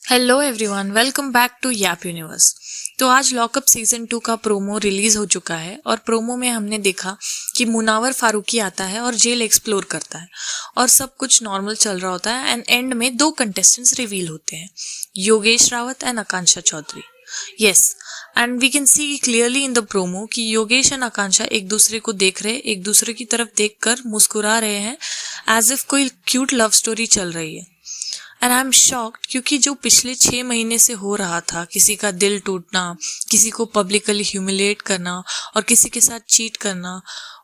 Hello everyone, welcome back to yap universe. तो आज lockup season 2 का प्रोमो रिलीज हो चुका है और प्रोमो में हमने देखा कि मुनावर फारूकी आता है और जेल एक्सप्लोर करता है और सब कुछ नॉर्मल चल रहा होता है एंड एंड में दो कंटेस्टेंट्स रिवील होते हैं, Yogesh Rawat and Akanksha Chaudhary. Yes, and we can see clearly in the promo कि योगेश एंड आकांक्षा एक दूसरे को देख रहे, एक दूसरे की तरफ देखकर मुस्कुरा रहे हैं एज इफ कोई क्यूट लव स्टोरी चल रही है। एंड आई एम शॉक्ड क्योंकि जो पिछले 6 महीने से हो रहा था, किसी का दिल टूटना, किसी को पब्लिकली ह्यूमिलिएट करना और किसी के साथ चीट करना,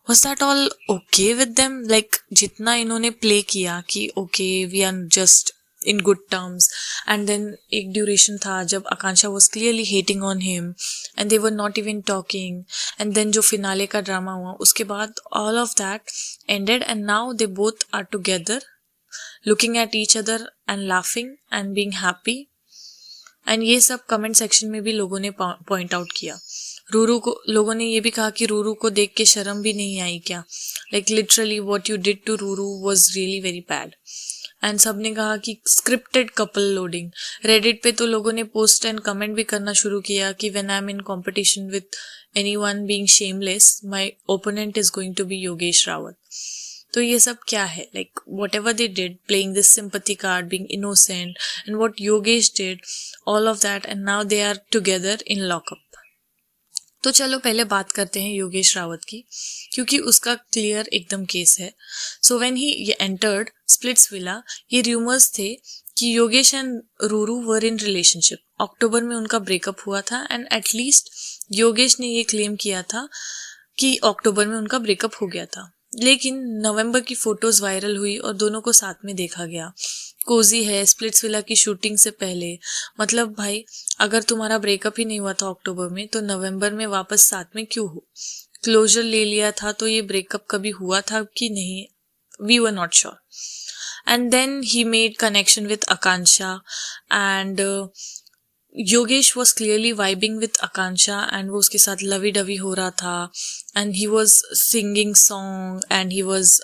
was that all okay with them? Like जितना इन्होंने प्ले किया कि okay we are just in good terms, and then एक ड्यूरेशन था जब Akanksha was clearly hating on him and they were not even talking, and then जो finale का drama हुआ उसके बाद all of that ended and now they both are together looking at each other and laughing and being happy. And ये सब comment section में भी लोगों ने पॉइंट आउट किया। रूरू को लोगों ने ये भी कहा कि रूरू को देख के शर्म भी नहीं आई क्या, like literally what you did to Ruru was really very bad. And सब ने कहा कि स्क्रिप्टेड कपल लोडिंग। रेडिट पे तो लोगों ने पोस्ट एंड कमेंट भी करना शुरू किया कि when I am in competition with anyone being shameless, my opponent is going to be Yogesh Rawat. तो ये सब क्या है, like what ever they did, playing this sympathy card, being innocent, and what Yogesh did, all of that, and now they are together in lockup. तो चलो पहले बात करते हैं योगेश रावत की, क्योंकि उसका क्लियर एकदम केस है। So when he entered Splitsvilla, ये रूमर्स थे कि Yogesh and Ruru were in relationship. October में उनका ब्रेकअप हुआ था एंड एटलीस्ट योगेश ने ये क्लेम किया था कि अक्टूबर में उनका ब्रेकअप हो गया था। लेकिन नवंबर की फोटोज वायरल हुई और दोनों को साथ में देखा गया। कोजी है स्प्लिट्स विला की शूटिंग से पहले। मतलब भाई, अगर तुम्हारा ब्रेकअप ही नहीं हुआ था अक्टूबर में तो नवंबर में वापस साथ में क्यों हो? क्लोजर ले लिया था तो ये ब्रेकअप कभी हुआ था कि नहीं, we were not sure. And then he made connection with Akanksha and Yogesh was clearly vibing with Akanksha and वो उसके साथ लवी डवी हो रहा था and he was singing song and he was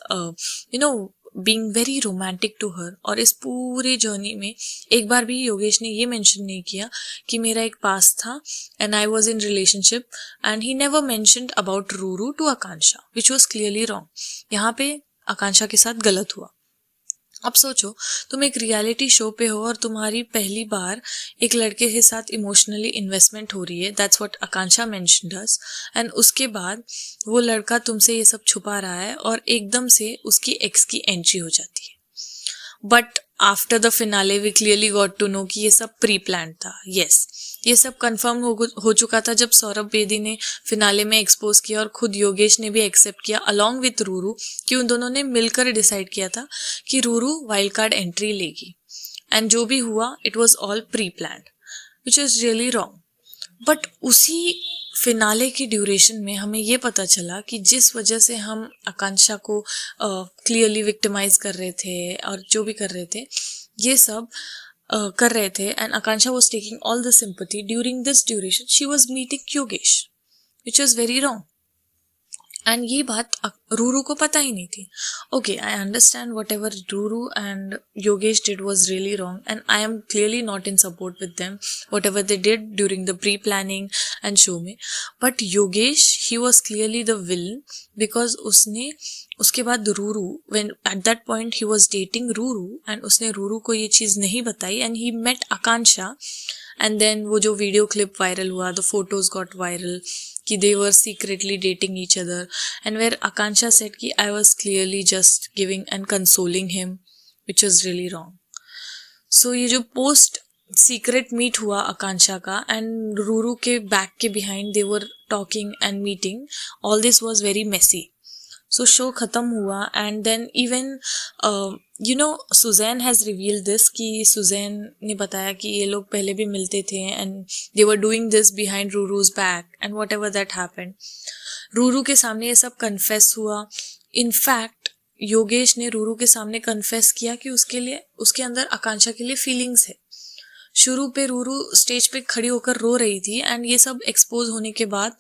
being very romantic to her. और इस पूरी journey में एक बार भी योगेश ने ये मेंशन नहीं किया कि मेरा एक पास्ट था and I was in relationship, and he never mentioned about Ruru to Akanksha, which was clearly wrong. यहाँ पे आकांक्षा के साथ गलत हुआ। अब सोचो, तुम एक रियलिटी शो पे हो और तुम्हारी पहली बार एक लड़के के साथ इमोशनली इन्वेस्टमेंट हो रही है, that's what Akanksha mentioned us, and उसके बाद वो लड़का तुमसे ये सब छुपा रहा है और एकदम से उसकी एक्स की एंट्री हो जाती है। But after the finale we clearly got to know कि ये सब प्री प्लान था। यस, ये सब कंफर्म हो चुका था जब सौरभ बेदी ने फिनाले में एक्सपोज किया और खुद योगेश ने भी एक्सेप्ट किया अलॉन्ग विथ रूरू कि उन दोनों ने मिलकर डिसाइड किया था कि रूरू वाइल्ड कार्ड एंट्री लेगी। एंड जो भी हुआ it was all pre plan, which is really wrong. But उसी फिनाले की ड्यूरेशन में हमें ये पता चला कि जिस वजह से हम आकांक्षा को क्लियरली विक्टिमाइज कर रहे थे और जो भी कर रहे थे, ये सब कर रहे थे, and Akanksha was taking all the sympathy during this duration she was meeting Yogesh, which was very wrong. And ये बात रूरू को पता ही नहीं थी। Okay, I understand whatever Ruru and Yogesh did was really wrong and I am clearly not in support with them what ever they did during the pre planning and show में। But Yogesh, he was clearly the villain because उसने उसके बाद Ruru, when at that point he was dating Ruru and उसने रूरू को ये चीज़ नहीं बताई and he met Akanksha, and then वो जो वीडियो क्लिप वायरल हुआ, द फोटोज गॉट वायरल कि they were secretly dating each other, and where Akansha said कि I was clearly just giving and consoling him, which was really wrong. So ये जो post secret meet हुआ आकांक्षा का and Ruru के back के behind they were talking and meeting, all this was very messy. So show खत्म हुआ and then even Suzanne has revealed this कि Suzanne ने बताया कि ये लोग पहले भी मिलते थे and they were doing this behind Ruru's back and whatever that happened. Ruru के सामने ये सब कन्फेस हुआ। इनफैक्ट योगेश ने रूरू के सामने कन्फेस किया कि उसके अंदर आकांक्षा के लिए फीलिंग्स है। शुरू पे रूरू स्टेज पे खड़ी होकर रो रही थी एंड ये सब एक्सपोज होने के बाद,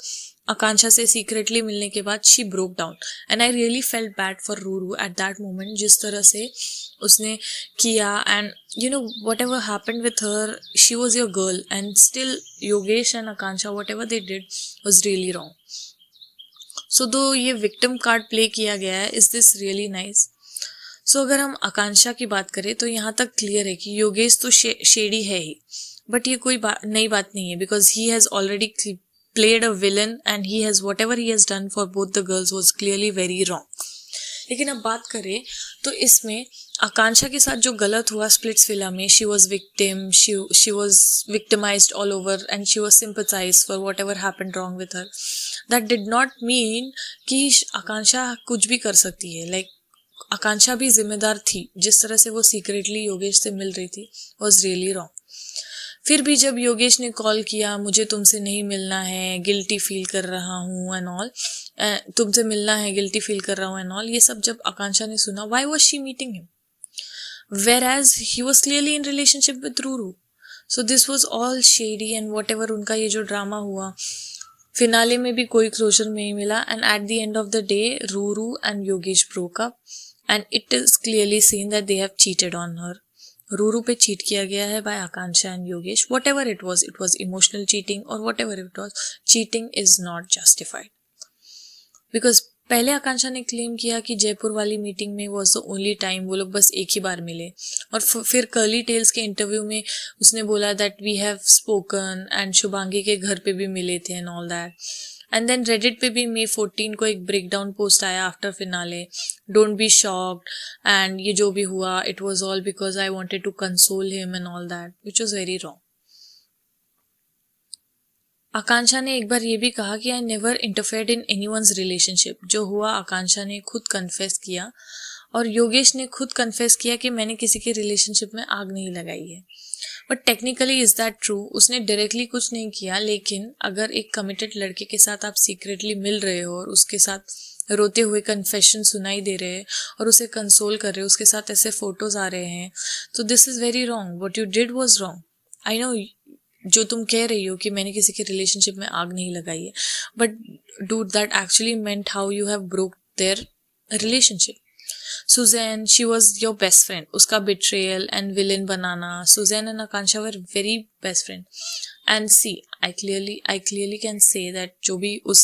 आकांक्षा से सीक्रेटली मिलने के बाद she broke down and I really felt bad for Ruru at that moment, जिस तरह से उसने किया. And you know whatever happened with her, she was your girl and still Yogesh and Akanksha what ever they did was really wrong. So though ये victim card play किया गया है, is this really nice? So अगर हम आकांक्षा की बात करें तो यहाँ तक क्लियर है कि योगेश तो शेडी है ही, बट ये कोई नई बात नहीं है, because he has already played a villain and he has whatever he has done for both the girls was clearly very wrong. लेकिन अब बात करें तो इसमें आकांक्षा के साथ जो गलत हुआ स्प्लिट्सविला में, she was victim, she was victimized all over and she was sympathized for whatever happened wrong with her. That did not mean कि आकांक्षा कुछ भी कर सकती है. आकांक्षा भी जिम्मेदार थी, जिस तरह से वो सीक्रेटली योगेश से मिल रही थी was really wrong. फिर भी जब योगेश ने कॉल किया, मुझे तुमसे नहीं मिलना है, गिल्टी फील कर रहा हूँ एंड ऑल, तुमसे मिलना है, गिल्टी फील कर रहा हूँ एंड ऑल, ये सब जब आकांक्षा ने सुना, why was she meeting him whereas he was clearly in relationship with Ruru? So this was all shady and whatever उनका ये जो ड्रामा हुआ, फिनाले में भी कोई क्लोजर नहीं मिला and at the end of the day Ruru and Yogesh broke up and it is clearly seen that they have cheated on her. Ruru पे चीट किया गया है by Akanksha and Yogesh. Whatever it was emotional cheating और whatever it was, cheating is not justified. Because पहले आकांक्षा ने claim किया कि जयपुर वाली मीटिंग में वॉज द ओनली टाइम, वो लोग बस एक ही बार मिले, और फिर कर्ली टेल्स के इंटरव्यू में उसने बोला that we have spoken and Shubhangi के घर पे भी मिले थे and all that. And then Reddit पे भी May 14 को एक ब्रेकडाउन पोस्ट आया after finale, don't be shocked and ये जो भी हुआ it was all because I wanted to console him and all that, which was very wrong. Akanksha ने एक बार ये भी कहा कि I never interfered in anyone's relationship. जो हुआ आकांक्षा ने खुद कन्फेस किया और योगेश ने खुद कन्फेस किया कि मैंने किसी के रिलेशनशिप में आग नहीं लगाई है. But technically is that true? उसने डायरेक्टली कुछ नहीं किया, लेकिन अगर एक कमिटेड लड़के के साथ आप सीक्रेटली मिल रहे हो और उसके साथ रोते हुए कन्फेशन सुनाई दे रहे हैं और उसे कंसोल कर रहे हो, उसके साथ ऐसे फोटोज आ रहे हैं, तो this is very wrong. What you did was wrong. I know जो तुम कह रही हो कि मैंने किसी के रिलेशनशिप में आग नहीं लगाई है, but dude that actually meant how you have broke their relationship. Suzanne, she was your best friend. उसका betrayal and villain banana, Suzanne and Akansha were very best friend. And see, I clearly can say that जो भी उस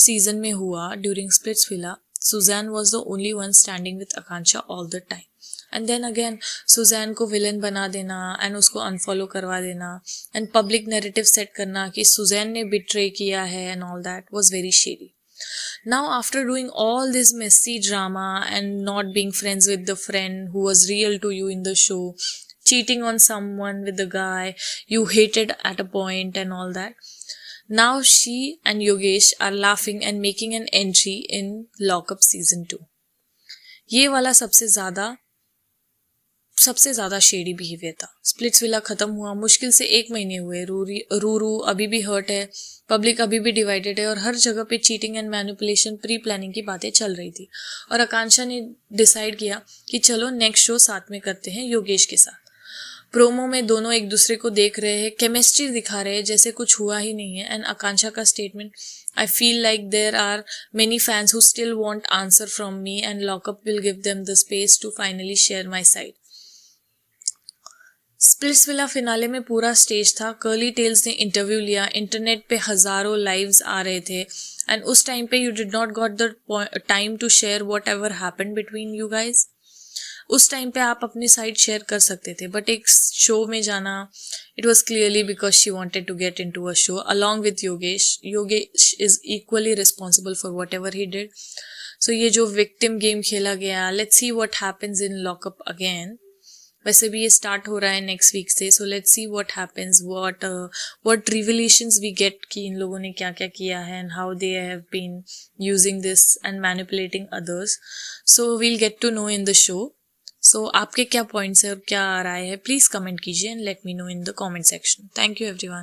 season में हुआ during Splitsvilla, Suzanne was the only one standing with Akansha all the time. And then again, Suzanne को villain बना देना and उसको unfollow करवा देना and public narrative set करना कि Suzanne ने betray किया है and all that was very shady. Now, after doing all this messy drama and not being friends with the friend who was real to you in the show, cheating on someone with the guy you hated at a point and all that, now she and Yogesh are laughing and making an entry in Lockup Season 2. ये वाला सबसे ज़्यादा shady behaviour था. Splitsvilla खत्म हुआ, मुश्किल से 1 महीने हुए, रूरू अभी भी हर्ट है, पब्लिक अभी भी डिवाइडेड है और हर जगह पे cheating and manipulation, pre planning की बातें चल रही थी. और आकांक्षा ने डिसाइड किया कि चलो नेक्स्ट शो साथ में करते हैं योगेश के साथ. प्रोमो में दोनों एक दूसरे को देख रहे हैं, केमिस्ट्री दिखा रहे हैं जैसे कुछ हुआ ही नहीं है. एंड आकांक्षा का statement, I feel like there are many fans who still want answer from me and Lock Upp will give them the space to finally share my side. Splitsvilla finale में पूरा स्टेज था, कर्ली टेल्स ने interview लिया, internet पे हजारों lives आ रहे थे and उस टाइम पे you did not got the time to share whatever happened between you guys. उस टाइम पे आप अपनी साइड शेयर कर सकते थे, बट एक शो में जाना, it was clearly because she wanted to get into a show along with Yogesh. Yogesh is equally responsible for whatever he did. So ये जो विक्टिम गेम खेला गया, let's see what happens in lockup again. वैसे भी ये start हो रहा है नेक्स्ट वीक से, so let's see what happens, what revelations we get कि इन लोगों ने क्या क्या किया है and how they have been using this and manipulating others. So we'll get to know in the show. So आपके क्या पॉइंट्स है और क्या राय है, प्लीज कमेंट कीजिए and let me know in the comment section. Thank you everyone.